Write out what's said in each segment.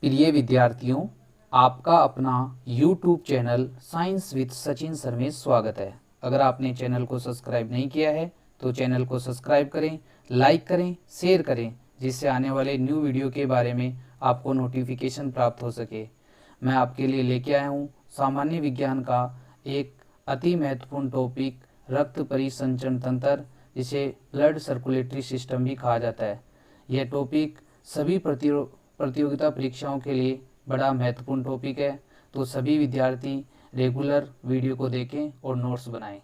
प्रिय विद्यार्थियों, आपका अपना YouTube channel science with Sachin sir में स्वागत है। अगर आपने चैनल को सब्सक्राइब नहीं किया है तो चैनल को सब्सक्राइब करें, लाइक करें, शेयर करें, जिससे आने वाले न्यू वीडियो के बारे में आपको नोटिफिकेशन प्राप्त हो सके। मैं आपके लिए लेके आया हूँ सामान्य विज्ञान का एक अति महत्वपूर्ण टॉपिक, रक्त परिसंचरण तंत्र, जिसे ब्लड सर्कुलेटरी सिस्टम भी कहा जाता है। यह टॉपिक सभी प्रतियोगिता परीक्षाओं के लिए बड़ा महत्वपूर्ण टॉपिक है, तो सभी विद्यार्थी रेगुलर वीडियो को देखें और नोट्स बनाएं।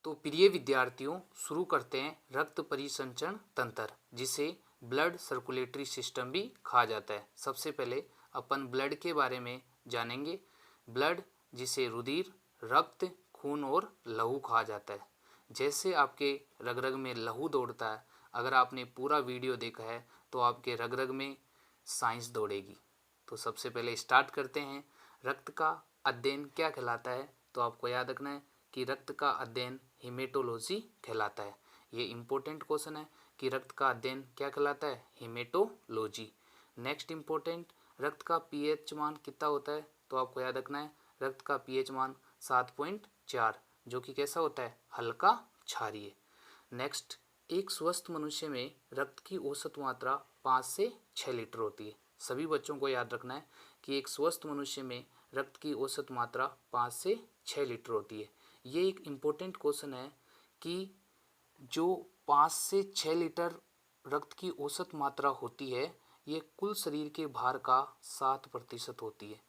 तो प्रिय विद्यार्थियों, शुरू करते हैं रक्त परिसंचरण तंत्र, जिसे ब्लड सर्कुलेटरी सिस्टम भी कहा जाता है। सबसे पहले अपन ब्लड के बारे में जानेंगे। ब्लड, जिसे रुधिर, रक्त, खून और लहू कहा जाता है। जैसे आपके रग रग में लहू दौड़ता है, अगर आपने पूरा वीडियो देखा है तो आपके रग रग में साइंस दौड़ेगी। तो सबसे पहले स्टार्ट करते हैं। रक्त का अध्ययन क्या कहलाता है? तो आपको याद रखना है कि रक्त का अध्ययन हीमेटोलॉजी कहलाता है। ये इंपॉर्टेंट क्वेश्चन है कि रक्त का अध्ययन क्या कहलाता है? हीमेटोलॉजी। नेक्स्ट इंपॉर्टेंट, रक्त का पीएच मान कितना होता है? तो आपको याद रखना है रक्त का पीएच मान 7.4, जो कि कैसा होता है? हल्का क्षारीय। नेक्स्ट, एक स्वस्थ मनुष्य में रक्त की औसत मात्रा 5 से 6 लीटर होती है। सभी बच्चों को याद रखना है कि एक स्वस्थ मनुष्य में रक्त की औसत मात्रा 5 से 6 लीटर होती है। ये एक इम्पोर्टेंट क्वेश्चन है कि जो 5 से 6 लीटर रक्त की औसत मात्रा होती है, ये कुल शरीर के भार का 7% होती है।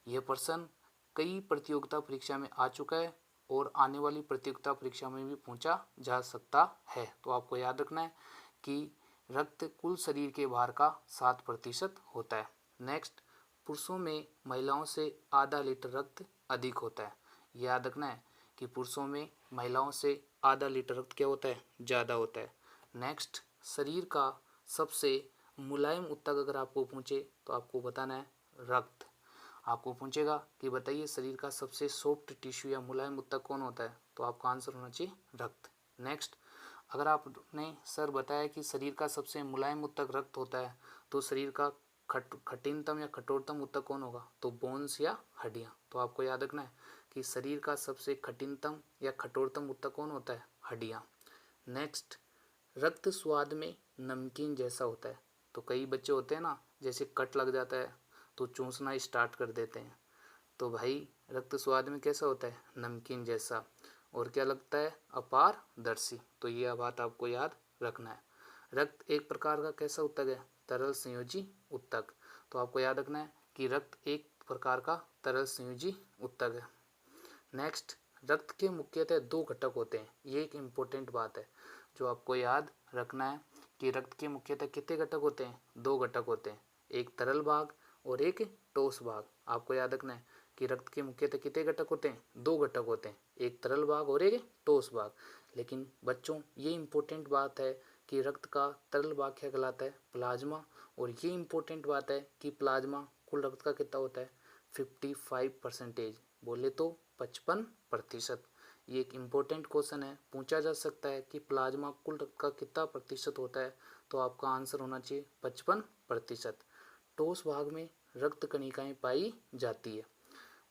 यह प्रश्न कई प्रतियोगिता परीक्षा में आ चुका है और आने वाली प्रतियोगिता परीक्षा में भी पूछा जा सकता है। तो आपको याद रखना है कि रक्त कुल शरीर के भार का 7% होता है। नेक्स्ट, पुरुषों में महिलाओं से आधा लीटर रक्त अधिक होता है। याद रखना है कि पुरुषों में महिलाओं से आधा लीटर रक्त क्या होता है? ज़्यादा होता है। नेक्स्ट, शरीर का सबसे मुलायम ऊतक अगर आपको पूछे तो आपको बताना है रक्त। आपको पूछेगा कि बताइए शरीर का सबसे सॉफ्ट टिश्यू या मुलायम ऊतक कौन होता है? तो आपका आंसर होना चाहिए रक्त। नेक्स्ट, अगर आपने सर बताया कि शरीर का सबसे मुलायम ऊतक रक्त होता है, तो शरीर का कठिनतम या कठोरतम ऊतक कौन होगा? तो बोन्स या हड्डियाँ। तो आपको याद रखना है कि शरीर का सबसे कठिनतम या कठोरतम ऊतक कौन होता है? हड्डियाँ। नेक्स्ट, रक्त स्वाद में नमकीन जैसा होता है। तो कई बच्चे होते हैं ना, जैसे कट लग जाता है तो चूसना स्टार्ट कर देते हैं। तो भाई रक्त स्वाद में कैसा होता है? नमकीन जैसा। और क्या लगता है? अपारदर्शी। तो यह बात आपको याद रखना है। रक्त एक प्रकार का कैसा ऊतक है? तरल संयोजी ऊतक। तो आपको याद रखना है कि रक्त एक प्रकार का तरल संयोजी ऊतक है। नेक्स्ट, रक्त के मुख्यतः 2 घटक होते हैं। ये एक इम्पोर्टेंट बात है जो आपको याद रखना है कि रक्त के मुख्यतः कितने घटक होते हैं? 2 घटक होते हैं, एक तरल भाग और एक ठोस भाग। आपको याद रखना है कि रक्त के मुख्यतः कितने घटक होते हैं? 2 घटक होते हैं, एक तरल भाग और एक ठोस भाग। लेकिन बच्चों, ये इम्पोर्टेंट बात है कि रक्त का तरल भाग क्या कहलाता है? प्लाज्मा। और ये इम्पोर्टेंट बात है कि प्लाज्मा कुल रक्त का कितना होता है? 55%। बोले तो 55%। ये एक इम्पोर्टेंट क्वेश्चन है, पूछा जा सकता है कि प्लाज्मा कुल रक्त का कितना प्रतिशत होता है? तो आपका आंसर होना चाहिए 55%। ठोस भाग में रक्त कणिकाएं पाई जाती है।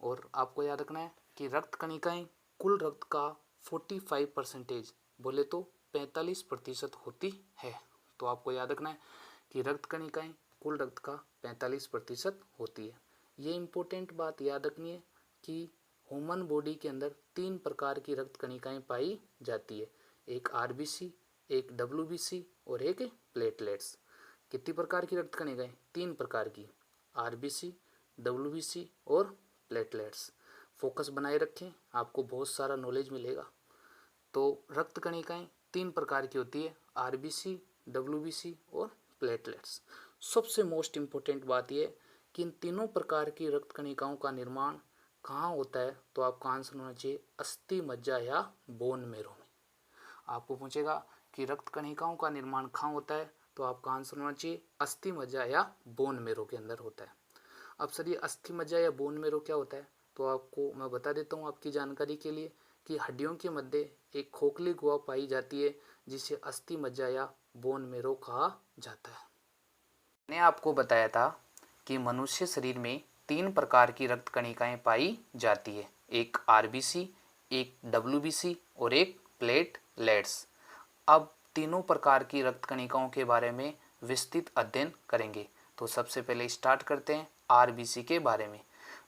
और आपको याद रखना है कि रक्त कणिकाएं कुल रक्त का 45%, बोले तो 45% होती है। तो आपको याद रखना है कि रक्त कणिकाएं कुल रक्त का 45% होती है। ये इम्पोर्टेंट बात याद रखनी है कि ह्यूमन बॉडी के अंदर 3 प्रकार की रक्त कणिकाएं पाई जाती है, एक आरबीसी, एक डब्ल्यूबीसी और एक प्लेटलेट्स। कितनी प्रकार की रक्त कणिकाएं? 3 प्रकार की, आरबीसी, डब्ल्यूबीसी और प्लेटलेट्स। फोकस बनाए रखें, आपको बहुत सारा नॉलेज मिलेगा। तो रक्त कणिकाएं 3 प्रकार की होती है, आरबीसी, डब्ल्यूबीसी और प्लेटलेट्स। सबसे मोस्ट इम्पोर्टेंट बात यह कि इन तीनों प्रकार की रक्त कणिकाओं का निर्माण कहाँ होता है? तो आपका आंसर होना चाहिए अस्थि मज्जा या बोन मेरो में। आपको पूछेगा कि रक्त कणिकाओं का निर्माण कहाँ होता है? तो आपका आंसर होना चाहिए अस्थि मज्जा या बोन मेरो के अंदर होता है। अब सर ये अस्थि मज्जा या बोन मेरो क्या होता है? तो आपको मैं बता देता हूँ आपकी जानकारी के लिए कि हड्डियों के मध्य एक खोखली गुहा पाई जाती है जिसे अस्थि मज्जा या बोन मेरो कहा जाता है। मैंने आपको बताया था कि मनुष्य शरीर में 3 प्रकार की रक्त कणिकाएं पाई जाती है, एक आरबीसी, एक डब्ल्यूबीसी और एक प्लेटलेट्स। अब तीनों प्रकार की रक्त कणिकाओं के बारे में विस्तृत अध्ययन करेंगे। तो सबसे पहले स्टार्ट करते हैं आरबीसी के बारे में।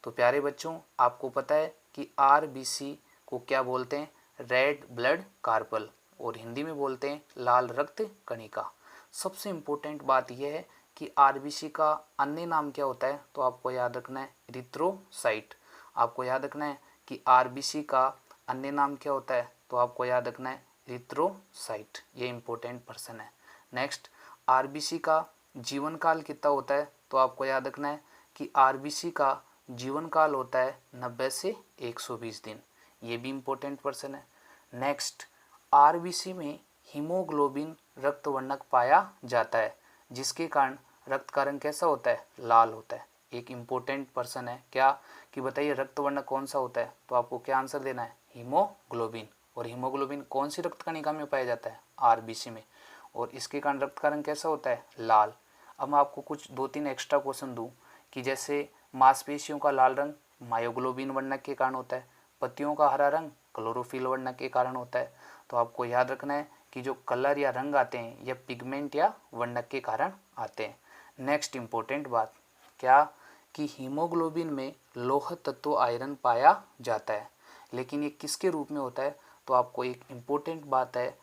तो प्यारे बच्चों, आपको पता है कि आरबीसी को क्या बोलते हैं? रेड ब्लड कार्पल, और हिंदी में बोलते हैं लाल रक्त कणिका। सबसे इम्पोर्टेंट बात यह है कि आरबीसी का अन्य नाम क्या होता है? तो आपको याद रखना है इरिथ्रोसाइट। आपको याद रखना है कि आरबीसी का अन्य नाम क्या होता है? तो आपको याद रखना है इरिथ्रोसाइट। ये इंपॉर्टेंट पर्सन है। नेक्स्ट, आरबीसी का जीवन काल कितना होता है? तो आपको याद रखना है कि आरबीसी का जीवन काल होता है 90 से 120 दिन। ये भी इम्पोर्टेंट पर्सन है। नेक्स्ट, आरबीसी में हीमोग्लोबिन रक्त वर्णक पाया जाता है, जिसके कारण रक्त का रंग कैसा होता है? लाल होता है। एक इम्पोर्टेंट पर्सन है क्या कि बताइए रक्त वर्णक कौन सा होता है? तो आपको क्या आंसर देना है? हीमोग्लोबिन। और हीमोग्लोबिन कौन सी रक्त कणिका में पाया जाता है? आरबीसी में। और इसके कारण रक्त का रंग कैसा होता है? लाल। अब मैं आपको कुछ 2-3 एक्स्ट्रा क्वेश्चन दूं कि जैसे मांसपेशियों का लाल रंग मायोग्लोबिन वर्णक के कारण होता है, पत्तियों का हरा रंग क्लोरोफिल वर्णक के कारण होता है। तो आपको याद रखना है कि जो कलर या रंग आते हैं यह पिगमेंट या वर्णक के कारण आते हैं। नेक्स्ट इम्पोर्टेंट बात क्या कि हीमोग्लोबिन में लौह तत्व आयरन पाया जाता है, लेकिन ये किसके रूप में होता है? तो आपको एक इम्पोर्टेंट बात है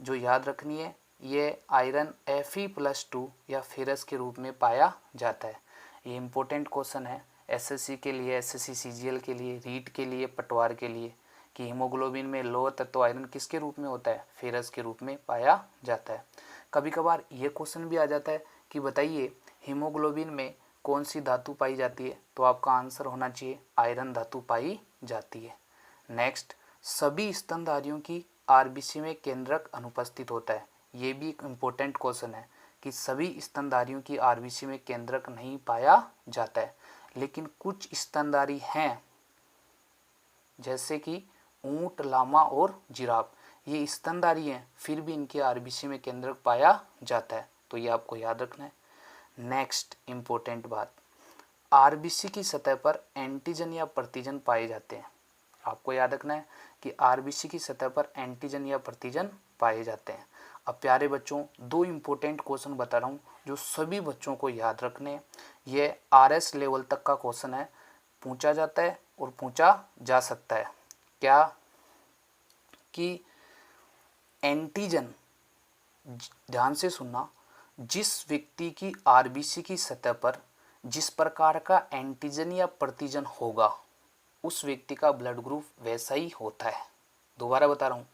जो याद रखनी है, ये आयरन Fe+2 या फेरस के रूप में पाया जाता है। ये इम्पोर्टेंट क्वेश्चन है एसएससी के लिए, एसएससी सीजीएल के लिए, रीट के लिए, पटवार के लिए, कि हीमोग्लोबिन में लौह तत्व आयरन किसके रूप में होता है? फेरस के रूप में पाया जाता है। कभी कभार ये क्वेश्चन भी आ जाता है कि बताइए हीमोग्लोबिन में कौन सी धातु पाई जाती है? तो आपका आंसर होना चाहिए आयरन धातु पाई जाती है। नेक्स्ट, सभी स्तनधारियों की आरबीसी में केंद्रक अनुपस्थित होता है। ये भी एक इम्पोर्टेंट क्वेश्चन है कि सभी स्तनधारियों की आरबीसी में केंद्रक नहीं पाया जाता है, लेकिन कुछ स्तनधारी हैं जैसे कि ऊंट, लामा और जिराफ, ये स्तनधारी हैं, फिर भी इनके आरबीसी में केंद्रक पाया जाता है। तो ये आपको याद रखना है। नेक्स्ट इम्पोर्टेंट बात, आरबीसी की सतह पर एंटीजन या प्रतिजन पाए जाते हैं। आपको याद रखना है कि आरबीसी की सतह पर एंटीजन या प्रतिजन पाए जाते हैं। अब प्यारे बच्चों, 2 इम्पोर्टेंट क्वेश्चन बता रहा हूँ जो सभी बच्चों को याद रखने हैं। ये आरएस लेवल तक का क्वेश्चन है, पूछा जाता है और पूछा जा सकता है। क्या कि एंटीजन, ध्यान से सुनना, जिस व्यक्ति की आरबीसी की सतह पर जिस प्रकार का एंटीजन या प्रतिजन होगा उस व्यक्ति का ब्लड ग्रुप वैसा ही होता है। दोबारा बता रहा हूँ,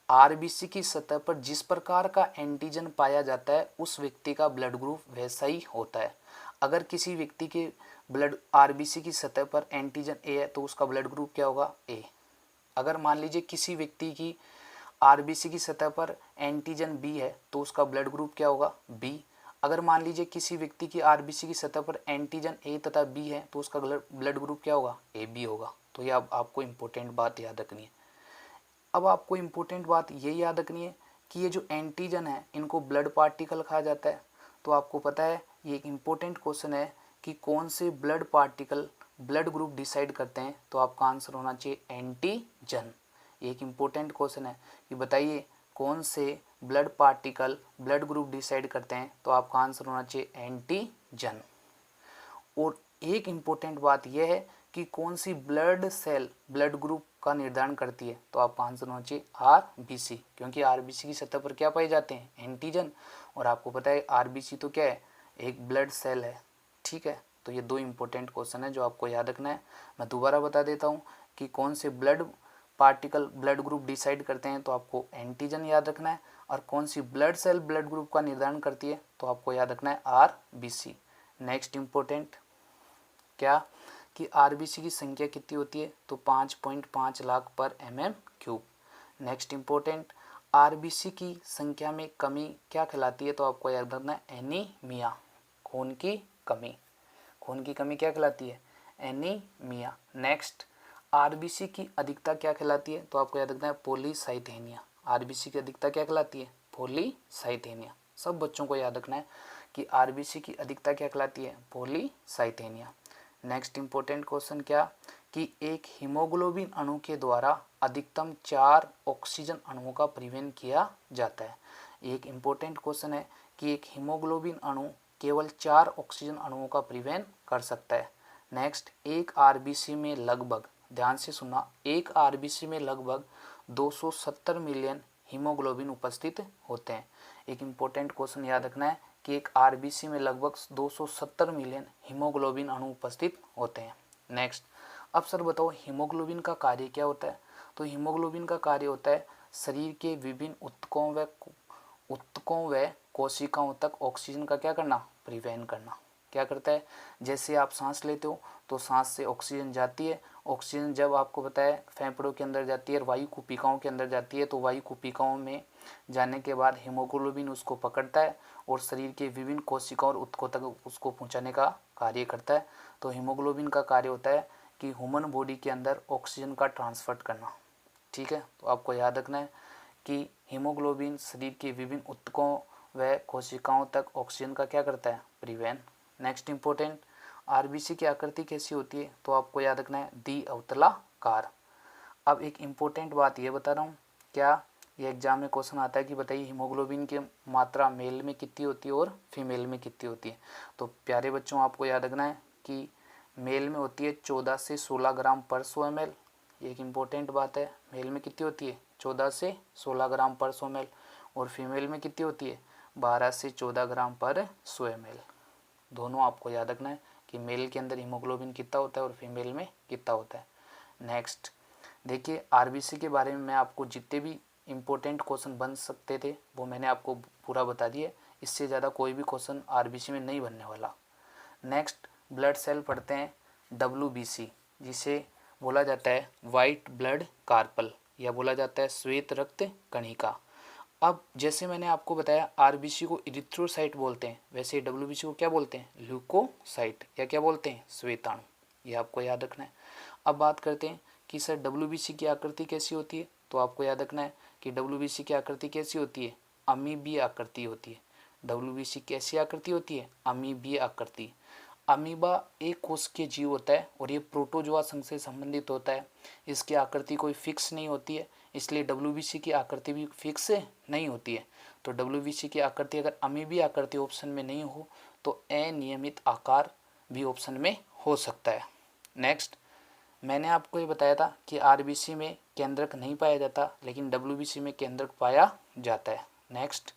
आरबीसी की सतह पर जिस प्रकार का एंटीजन पाया जाता है उस व्यक्ति का ब्लड ग्रुप वैसा ही होता है। अगर किसी व्यक्ति के ब्लड आरबीसी की सतह पर एंटीजन ए है तो उसका ब्लड ग्रुप क्या होगा? ए। अगर मान लीजिए किसी व्यक्ति की आरबीसी की सतह पर एंटीजन बी है तो उसका ब्लड ग्रुप क्या होगा? बी। अगर मान लीजिए किसी व्यक्ति की आरबीसी की सतह पर एंटीजन ए तथा बी है तो उसका ब्लड ग्रुप क्या होगा? ए बी होगा। तो ये आपको इम्पोर्टेंट बात याद रखनी है। अब आपको इम्पोर्टेंट बात ये याद रखनी है कि ये जो एंटीजन है इनको ब्लड पार्टिकल कहा जाता है। तो आपको पता है ये एक इम्पोर्टेंट क्वेश्चन है कि कौन से blood particle blood group decide करते हैं? तो आपका आंसर होना चाहिए एंटीजन। ये एक इम्पोर्टेंट क्वेश्चन है कि बताइए कौन से blood particle blood group decide करते हैं? तो आपका आंसर होना चाहिए एंटीजन। और एक इम्पोर्टेंट बात यह है कि कौन सी ब्लड सेल ब्लड ग्रुप का निर्धारण करती है? तो आपका आंसर होना चाहिए आरबीसी, क्योंकि आरबीसी की सतह पर क्या पाए जाते हैं? एंटीजन। और आपको पता है आरबीसी तो क्या है? एक ब्लड सेल है। ठीक है, तो ये 2 इम्पोर्टेंट क्वेश्चन है जो आपको याद रखना है। मैं दोबारा बता देता हूँ कि कौन से blood particle blood group decide करते हैं? तो आपको एंटीजन याद रखना है। और कौन सी ब्लड सेल ब्लड ग्रुप का निर्धारण करती है? तो आपको याद रखना है आरबीसी। नेक्स्ट इम्पोर्टेंट क्या कि आरबीसी की संख्या कितनी होती है? तो 5.5 लाख पर mm³। नेक्स्ट इम्पोर्टेंट, आरबीसी की संख्या में कमी क्या कहलाती है? तो आपको याद रखना है एनीमिया, खून की कमी। खून की कमी क्या कहलाती है? एनीमिया। नेक्स्ट, आरबीसी की अधिकता क्या कहलाती है? तो आपको याद रखना है पॉलीसाइथेनिया। आरबीसी की अधिकता क्या कहलाती है? पॉलीसाइथेनिया। सब बच्चों को याद रखना है कि आरबीसी की अधिकता क्या कहलाती है, पॉलीसाइथेनिया। नेक्स्ट इंपॉर्टेंट क्वेश्चन क्या कि एक हीमोग्लोबिन अणु के द्वारा अधिकतम 4 ऑक्सीजन अणुओं का परिवहन किया जाता है। एक इंपॉर्टेंट क्वेश्चन है कि एक हीमोग्लोबिन अणु केवल 4 ऑक्सीजन अणुओं का परिवहन कर सकता है। नेक्स्ट, एक आरबीसी में लगभग, ध्यान से सुनना, एक आरबीसी में लगभग 270 मिलियन हीमोग्लोबिन उपस्थित होते हैं। एक इम्पोर्टेंट क्वेश्चन याद रखना है कि एक आरबीसी में लगभग 270 मिलियन हीमोग्लोबिन अणु उपस्थित होते हैं। नेक्स्ट, अब सर बताओ हीमोग्लोबिन का कार्य क्या होता है। तो हीमोग्लोबिन का कार्य होता है शरीर के विभिन्न ऊतकों व कोशिकाओं तक ऑक्सीजन का क्या करना, परिवहन करना। क्या करता है, जैसे आप सांस लेते हो तो सांस से ऑक्सीजन जाती है, ऑक्सीजन जब आपको पता है फेफड़ों के अंदर जाती है और वायु कुपिकाओं के अंदर जाती है, तो वायु कुपिकाओं में जाने के बाद हीमोग्लोबिन उसको पकड़ता है और शरीर के विभिन्न कोशिकाओं और ऊतकों तक उसको पहुंचाने का कार्य करता है। तो हीमोग्लोबिन का कार्य होता है कि ह्यूमन बॉडी के अंदर ऑक्सीजन का ट्रांसफर करना। ठीक है, तो आपको याद रखना है कि हीमोग्लोबिन शरीर के विभिन्न ऊतकों व कोशिकाओं तक ऑक्सीजन का क्या करता है, परिवहन। नेक्स्ट इंपॉर्टेंट, आरबीसी की आकृति कैसी होती है, तो आपको याद रखना है द्विअवतलाकार। अब एक इम्पोर्टेंट बात ये बता रहा हूँ, क्या ये एग्जाम में क्वेश्चन आता है कि बताइए हीमोग्लोबिन की मात्रा मेल में कितनी होती है और फीमेल में कितनी होती है। तो प्यारे बच्चों आपको याद रखना है कि मेल में होती है 14 से 16 ग्राम पर 100 ml। ये एक इम्पोर्टेंट बात है, मेल में कितनी होती है 14 से 16 ग्राम पर 100 ml और फीमेल में कितनी होती है 12 से 14 ग्राम पर 100 ml। दोनों आपको याद रखना है कि मेल के अंदर हीमोग्लोबिन कितना होता है और फीमेल में कितना होता है। नेक्स्ट देखिए, आरबीसी के बारे में मैं आपको जितने भी इम्पोर्टेंट क्वेश्चन बन सकते थे वो मैंने आपको पूरा बता दिया। इससे ज़्यादा कोई भी क्वेश्चन आरबीसी में नहीं बनने वाला। नेक्स्ट, ब्लड सेल पढ़ते हैं डब्ल्यूबीसी, जिसे बोला जाता है वाइट ब्लड कार्पल या बोला जाता है श्वेत रक्त कणिका। अब जैसे मैंने आपको बताया आरबीसी को इरिथ्रोसाइट बोलते हैं, वैसे डब्ल्यूबीसी को क्या बोलते हैं, ल्यूकोसाइट या क्या बोलते हैं, श्वेताणु। ये आपको याद रखना है। अब बात करते हैं कि सर डब्ल्यूबीसी की आकृति कैसी होती है, तो आपको याद रखना है कि डब्ल्यूबीसी की आकृति कैसी होती है, अमीबीय आकृति होती है। डब्ल्यूबीसी कैसी आकृति होती है, अमीबीय आकृति। अमीबा एक कोशिकीय जीव होता है और ये प्रोटोजोआ संघ से संबंधित होता है। इसकी आकृति कोई फिक्स नहीं होती है, इसलिए डब्ल्यूबीसी की आकृति भी फिक्स नहीं होती है। तो डब्ल्यूबीसी की आकृति अगर अमीबीय आकृति ऑप्शन में नहीं हो तो अनियमित आकार भी ऑप्शन में हो सकता है। नेक्स्ट, मैंने आपको ये बताया था कि आरबीसी में केंद्रक नहीं पाया जाता, लेकिन डब्ल्यूबीसी में केंद्रक पाया जाता है। नेक्स्ट,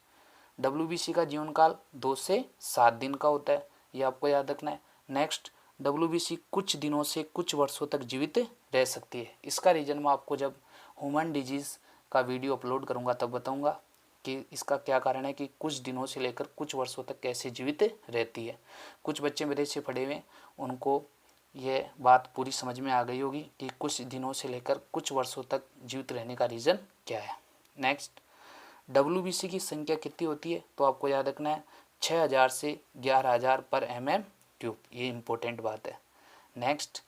डब्ल्यूबीसी का जीवन काल 2 से 7 दिन का होता है, ये आपको याद रखना है। नेक्स्ट, डब्ल्यूबीसी कुछ दिनों से कुछ वर्षों तक जीवित रह सकती है। इसका रीज़न मैं आपको जब ह्यूमन डिजीज़ का वीडियो अपलोड करूंगा तब बताऊंगा कि इसका क्या कारण है कि कुछ दिनों से लेकर कुछ वर्षों तक कैसे जीवित रहती है। कुछ बच्चे मेरे से पढ़े हुए, उनको ये बात पूरी समझ में आ गई होगी कि कुछ दिनों से लेकर कुछ वर्षों तक जीवित रहने का रीज़न क्या है। नेक्स्ट, डब्ल्यूबीसी की संख्या कितनी होती है, तो आपको याद रखना है 6000 से 11000 पर mm³। ये इंपॉर्टेंट बात है। नेक्स्ट,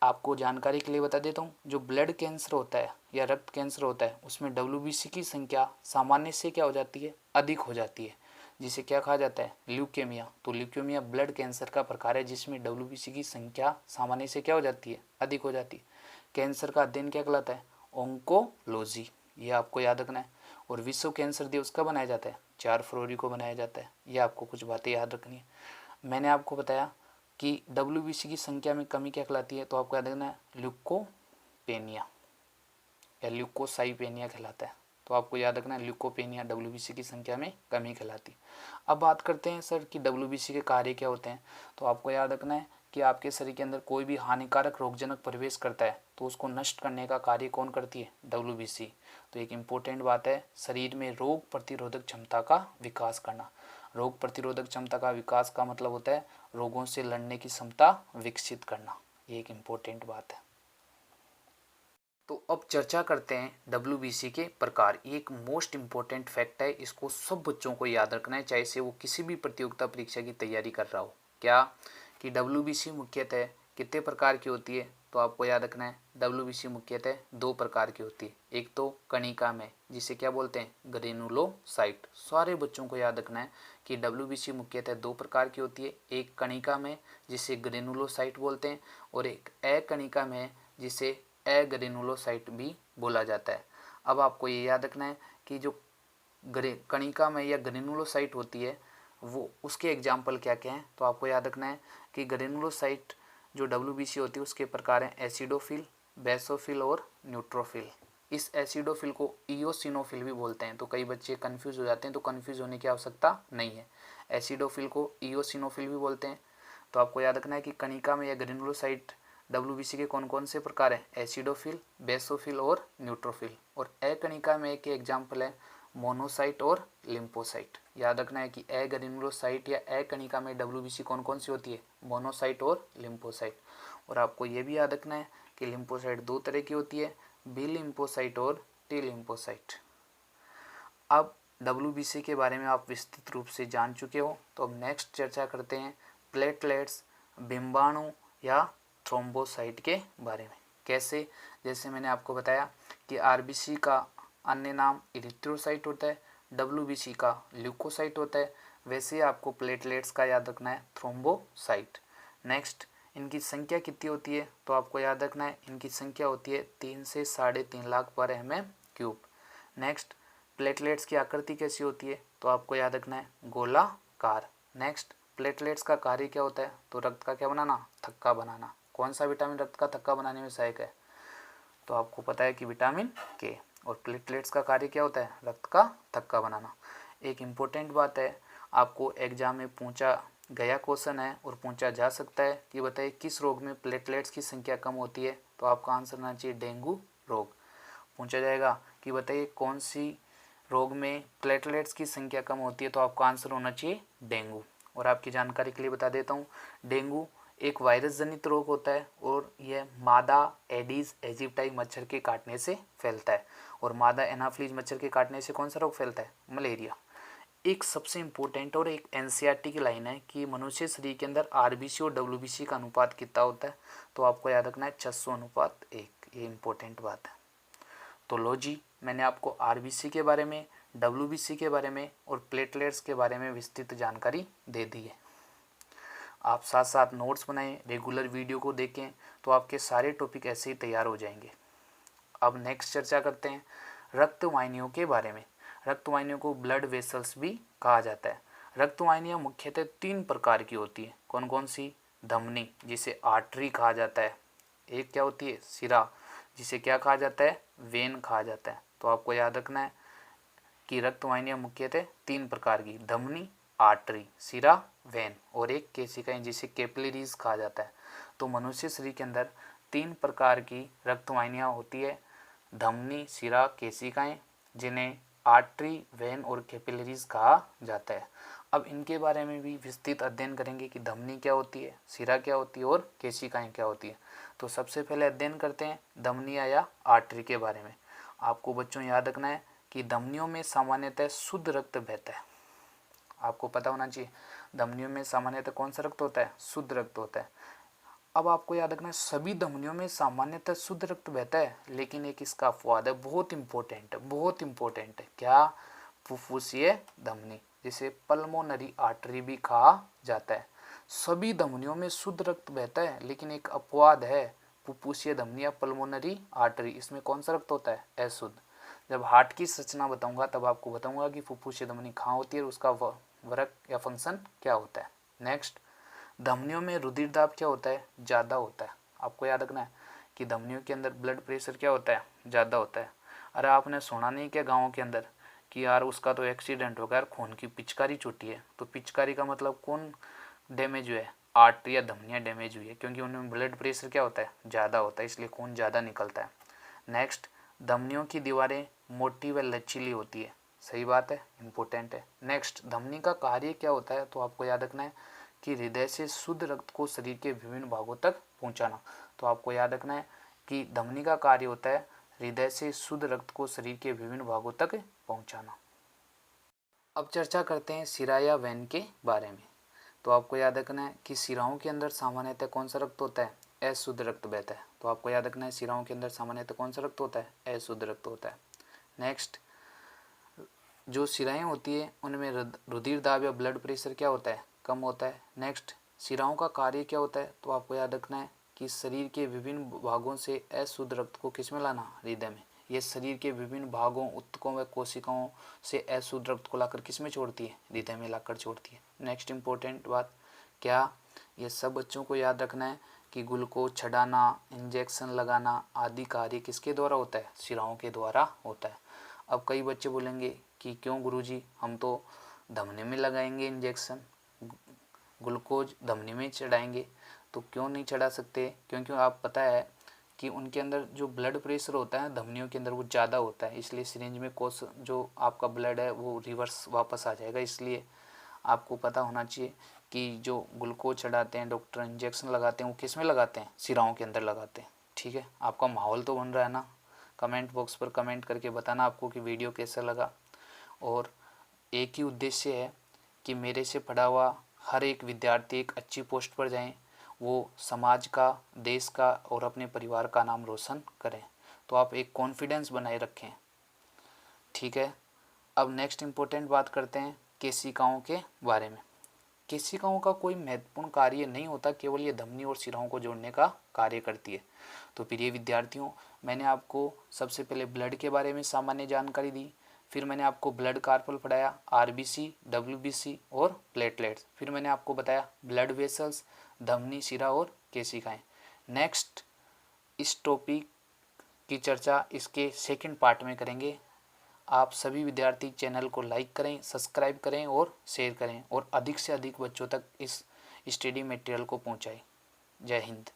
आपको जानकारी के लिए बता देता हूँ, जो ब्लड कैंसर होता है या रक्त कैंसर होता है उसमें डब्ल्यूबीसी की संख्या सामान्य से क्या हो जाती है, अधिक हो जाती है, जिसे क्या कहा जाता है, ल्यूकेमिया। तो ल्यूकेमिया ब्लड कैंसर का प्रकार है जिसमें डब्ल्यूबीसी की संख्या सामान्य से क्या हो जाती है, अधिक हो जाती है। कैंसर का अध्ययन क्या कहलाता है, ओंकोलॉजी। ये आपको याद रखना है। और विश्व कैंसर दिवस कब बनाया जाता है, 4 फरवरी को बनाया जाता है। ये आपको कुछ बातें याद रखनी है। मैंने आपको बताया कि डब्ल्यूबीसी की संख्या में कमी क्या कहलाती है, तो आपको याद रखना है ल्यूकोपेनिया या ल्यूकोसाइपेनिया कहलाता है। तो आपको याद रखना है ल्यूकोपेनिया डब्ल्यूबीसी की संख्या में कमी कहलाती। अब बात करते हैं सर कि डब्ल्यूबीसी के कार्य क्या होते हैं, तो आपको याद रखना है कि आपके शरीर के अंदर कोई भी हानिकारक रोगजनक प्रवेश करता है तो उसको नष्ट करने का कार्य कौन करती है, डब्ल्यूबीसी। तो एक इम्पोर्टेंट बात है, शरीर में रोग प्रतिरोधक क्षमता का विकास करना। रोग प्रतिरोधक क्षमता का विकास का मतलब होता है रोगों से लड़ने की क्षमता विकसित करना। ये एक इम्पोर्टेंट बात है। तो अब चर्चा करते हैं डब्ल्यूबीसी के प्रकार। ये एक मोस्ट इम्पोर्टेंट फैक्ट है, इसको सब बच्चों को याद रखना है, चाहे से वो किसी भी प्रतियोगिता परीक्षा की तैयारी कर रहा हो। क्या कि डब्ल्यूबीसी मुख्यतः कितने प्रकार की होती है, तो आपको याद रखना है डब्ल्यूबीसी मुख्यतः दो प्रकार की होती है। एक तो कणिका में, जिसे क्या बोलते हैं, ग्रेनुलोसाइट। सारे बच्चों को याद रखना है कि डब्ल्यूबीसी मुख्यतः दो प्रकार की होती है। एक कणिका में जिसे ग्रेनुलोसाइट बोलते हैं, और एक अकणिका में जिसे अग्रेनुलोसाइट भी बोला जाता है। अब आपको ये याद रखना है कि जो कणिका में या ग्रेनुलोसाइट होती है वो उसके एग्जाम्पल क्या क्या हैं। तो आपको याद रखना है कि ग्रेनुलोसाइट जो डब्ल्यूबीसी होती है उसके प्रकार हैं एसिडोफिल, बेसोफिल और न्यूट्रोफिल। इस एसिडोफिल को इओसिनोफिल भी बोलते हैं। तो कई बच्चे कंफ्यूज हो जाते हैं, तो कंफ्यूज होने की आवश्यकता नहीं है। एसिडोफिल को इओसिनोफिल भी बोलते हैं। तो आपको याद रखना है कि कणिका में या ग्रेनुलोसाइट डब्ल्यूबीसी के कौन कौन से प्रकार हैं, एसिडोफिल, बेसोफिल और न्यूट्रोफिल। और अकणिका में एक एग्जाम्पल है मोनोसाइट और लिम्फोसाइट। याद रखना है कि अग्रेनुलोसाइट या अकणिका में डब्ल्यूबीसी कौन कौन सी होती है, मोनोसाइट और लिम्फोसाइट। और आपको ये भी याद रखना है कि लिम्फोसाइट दो तरह की होती है, बी लिम्फोसाइट और टी लिम्फोसाइट। अब डब्ल्यूबीसी के बारे में आप विस्तृत रूप से जान चुके हो, तो अब नेक्स्ट चर्चा करते हैं प्लेटलेट्स, बिंबाणु या थ्रोम्बोसाइट के बारे में। कैसे, जैसे मैंने आपको बताया कि आरबीसी का अन्य नाम इरिथ्रोसाइट होता है, डब्ल्यूबीसी का ल्यूकोसाइट होता है, वैसे आपको प्लेटलेट्स का याद रखना है थ्रोम्बोसाइट। नेक्स्ट, इनकी संख्या कितनी होती है, तो आपको याद रखना है इनकी संख्या होती है 3 से 3.5 लाख पर mm³। नेक्स्ट, प्लेटलेट्स की आकृति कैसी होती है, तो आपको याद रखना है गोलाकार। नेक्स्ट, प्लेटलेट्स का कार्य क्या होता है, तो रक्त का क्या बनाना, थक्का बनाना। कौन सा विटामिन रक्त का थक्का बनाने में सहायक है, तो आपको पता है कि विटामिन के। और प्लेटलेट्स का कार्य क्या होता है, रक्त का थक्का बनाना। एक इम्पोर्टेंट बात है, आपको एग्जाम में पूछा गया क्वेश्चन है और पूछा जा सकता है कि बताइए किस रोग में प्लेटलेट्स की संख्या कम होती है, तो आपका आंसर होना चाहिए डेंगू रोग। पूछा जाएगा कि बताइए कौन सी रोग में प्लेटलेट्स की संख्या कम होती है, तो आपका आंसर होना चाहिए डेंगू। और आपकी जानकारी के लिए बता देता हूँ, डेंगू एक वायरस जनित रोग होता है और यह मादा एडीज एजिप्टाई मच्छर के काटने से फैलता है। और मादा एनाफ्लीज मच्छर के काटने से कौन सा रोग फैलता है, मलेरिया। एक सबसे इम्पोर्टेंट और एक एनसीईआरटी की लाइन है कि मनुष्य शरीर के अंदर आरबीसी और डब्ल्यूबीसी का अनुपात कितना होता है, तो आपको याद रखना है 600:1। ये इम्पोर्टेंट बात है। तो लो जी, मैंने आपको आरबीसी के बारे में, डब्ल्यूबीसी के बारे में और प्लेटलेट्स के बारे में विस्तृत जानकारी दे दी है। आप साथ साथ नोट्स बनाएं, रेगुलर वीडियो को देखें, तो आपके सारे टॉपिक ऐसे ही तैयार हो जाएंगे। अब नेक्स्ट चर्चा करते हैं रक्तवाहिनियों के बारे में। रक्तवाहिनियों को ब्लड वेसल्स भी कहा जाता है। रक्तवाहिनियाँ मुख्यतः 3 प्रकार की होती हैं। कौन कौन सी, धमनी जिसे आर्टरी कहा जाता है, एक क्या होती है सिरा जिसे क्या कहा जाता है, वेन कहा जाता है। तो आपको याद रखना है कि रक्तवाहिनियाँ मुख्यतः 3 प्रकार की, धमनी, आर्टरी, सिरा, वेन, और एक केशिकाएं जिसे कैपिलरीज कहा जाता है। तो मनुष्य शरीर के अंदर 3 प्रकार की रक्तवाहिनियाँ होती है, धमनी, सिरा, केशिकाएं, जिन्हें आर्टरी, वेन और कैपिलरीज कहा जाता है। अब इनके बारे में भी विस्तृत अध्ययन करेंगे कि धमनी क्या होती है, सिरा क्या होती है और केशिकाएं क्या होती है। तो सबसे पहले अध्ययन करते हैं धमनियाँ या आर्टरी के बारे में। आपको बच्चों याद रखना है कि धमनियों में सामान्यतः शुद्ध रक्त बहता है। आपको पता होना चाहिए धमनियों में सामान्यतः कौन सा रक्त होता है, शुद्ध रक्त होता है। अब आपको याद रखना है सभी धमनियों में सामान्यतः शुद्ध रक्त बहता है, लेकिन एक इसका अपवाद है, बहुत इंपॉर्टेंट है, बहुत इंपॉर्टेंट है। क्या, फुफ्फुसीय धमनी जिसे पल्मोनरी आर्टरी भी कहा जाता है। सभी धमनियों में शुद्ध रक्त बहता है, लेकिन एक अपवाद है, फुफ्फुसीय धमनी या पल्मोनरी आर्टरी, इसमें कौन सा रक्त होता है, अशुद्ध। जब हार्ट की संरचना बताऊंगा तब आपको बताऊंगा कि फुफ्फुसीय धमनी कहाँ होती है और उसका वर्क या फंक्शन क्या होता है। नेक्स्ट, धमनियों में रुधिर दाब क्या होता है, ज़्यादा होता है। आपको याद रखना है कि धमनियों के अंदर ब्लड प्रेशर क्या होता है, ज़्यादा होता है। अरे आपने सुना नहीं क्या गाँव के अंदर कि यार उसका तो एक्सीडेंट हो गया, खून की पिचकारी छूटी है। तो पिचकारी का मतलब कौन डैमेज हुआ है, आर्टरी या धमनियाँ डैमेज हुई है, क्योंकि उनमें ब्लड प्रेशर क्या होता है, ज़्यादा होता है, इसलिए खून ज़्यादा निकलता है। नेक्स्ट, धमनियों की दीवारें मोटी व लचीली होती है। सही बात है, इंपॉर्टेंट है। नेक्स्ट, धमनी का कार्य क्या होता है, तो आपको याद रखना है कि हृदय से शुद्ध रक्त को शरीर के विभिन्न भागों तक पहुंचाना। तो आपको याद रखना है कि धमनी का कार्य होता है हृदय से शुद्ध रक्त को शरीर के विभिन्न भागों तक पहुंचाना। अब चर्चा करते हैं सिरा या वेन के बारे में। तो आपको याद रखना है कि सिराओं के अंदर सामान्यतः कौन सा रक्त होता है, अशुद्ध रक्त बहता है। तो आपको याद रखना है शिराओं के अंदर सामान्यतः कौन सा रक्त होता है? अशुद्ध रक्त होता है। नेक्स्ट, जो शिराएं होती है उनमें रुधिर दाब या ब्लड प्रेशर क्या होता है? कम होता है। नेक्स्ट, शिराओं का कार्य क्या होता है? तो आपको याद रखना है कि शरीर के विभिन्न भागों से अशुद्ध रक्त को किस में लाना? हृदय में। ये शरीर के विभिन्न भागों, ऊतकों व कोशिकाओं से अशुद्ध रक्त को लाकर किस में छोड़ती है? हृदय में लाकर छोड़ती है। नेक्स्ट इंपॉर्टेंट बात, क्या ये सब बच्चों को याद रखना है कि ग्लूकोज चढ़ाना, इंजेक्शन लगाना आदि कार्य किसके द्वारा होता है? शिराओं के द्वारा होता है। अब कई बच्चे बोलेंगे कि क्यों गुरुजी, हम तो धमनी में लगाएंगे इंजेक्शन, ग्लूकोज धमनी में चढ़ाएंगे, तो क्यों नहीं चढ़ा सकते? क्योंकि आप पता है कि उनके अंदर जो ब्लड प्रेशर होता है धमनियों के अंदर वो ज़्यादा होता है, इसलिए सिरिंज में कोस जो आपका ब्लड है वो रिवर्स वापस आ जाएगा। इसलिए आपको पता होना चाहिए कि जो ग्लूकोज चढ़ाते हैं डॉक्टर, इंजेक्शन लगाते हैं, वो किस में लगाते हैं? शिराओं के अंदर लगाते हैं। ठीक है, आपका माहौल तो बन रहा है ना? कमेंट बॉक्स पर कमेंट करके बताना आपको कि वीडियो कैसा लगा। और एक ही उद्देश्य है कि मेरे से पढ़ा हुआ हर एक विद्यार्थी एक अच्छी पोस्ट पर जाएं, वो समाज का, देश का और अपने परिवार का नाम रोशन करें। तो आप एक कॉन्फिडेंस बनाए रखें। ठीक है, अब नेक्स्ट इम्पोर्टेंट बात करते हैं केशिकाओं के बारे में। केशिकाओं का कोई महत्वपूर्ण कार्य नहीं होता, केवल ये धमनी और शिराओं को जोड़ने का कार्य करती है। तो प्रिय विद्यार्थियों, मैंने आपको सबसे पहले ब्लड के बारे में सामान्य जानकारी दी, फिर मैंने आपको ब्लड कार्पल पढ़ाया, आरबीसी, डब्ल्यूबीसी और प्लेटलेट्स, फिर मैंने आपको बताया ब्लड वेसल्स, धमनी, शिरा और केशिकाएं। नेक्स्ट इस टॉपिक की चर्चा इसके सेकंड पार्ट में करेंगे। आप सभी विद्यार्थी चैनल को लाइक करें, सब्सक्राइब करें और शेयर करें और अधिक से अधिक बच्चों तक इस स्टडी मटेरियल को पहुंचाएं। जय हिंद।